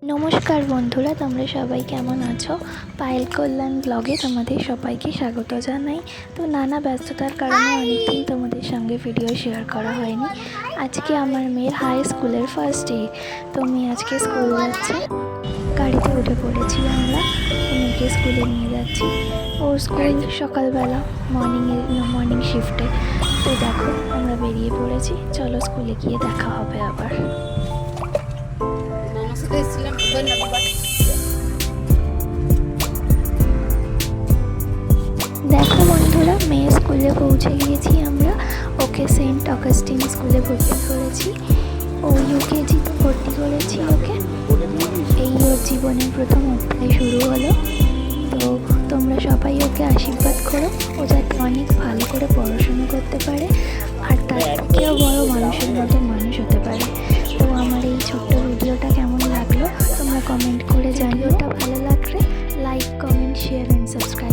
নমস্কার বন্ধুরা, তোমরা সবাই কেমন আছো? পায়েল কল্যাণ ব্লগে তোমাদের সবাইকে স্বাগত জানাই। তো নানা ব্যস্ততার কারণে অনেকদিন তোমাদের সঙ্গে ভিডিও শেয়ার করা হয়নি। আজকে আমার মেয়ের হাই স্কুলের ফার্স্ট ডে। তো মেয়ে আজকে স্কুল যাচ্ছে, গাড়িতে উঠে পড়েছি আমরা, মেয়েকে স্কুলে নিয়ে যাচ্ছি। ওর স্কুল সকালবেলা মর্নিং শিফটে। তো দেখো আমরা বেরিয়ে পড়েছি, চলো স্কুলে গিয়ে দেখা হবে আবার। দেখো বন্ধুরা, মেয়ে স্কুলে পৌঁছে গিয়েছি আমরা। ওকে সেন্ট অগাস্টিন স্কুলে ভর্তি করেছি। ও ইউকেজিতে ভর্তি করেছি ওকে। এই ওর জীবনের প্রথম অধ্যায় শুরু হলো। তো তোমরা সবাই ওকে আশীর্বাদ করো, ও যাতে অনেক ভালো করে পড়াশুনো করতে পারে আর তার থেকেও বড় মানুষের মতো মানুষ হতে পারে। তো আমার এই ছোট্ট ভিডিওটা কেমন লাগলো তোমরা কমেন্ট করে জানিও। ওটা ভালো লাগলে like, comment, share and subscribe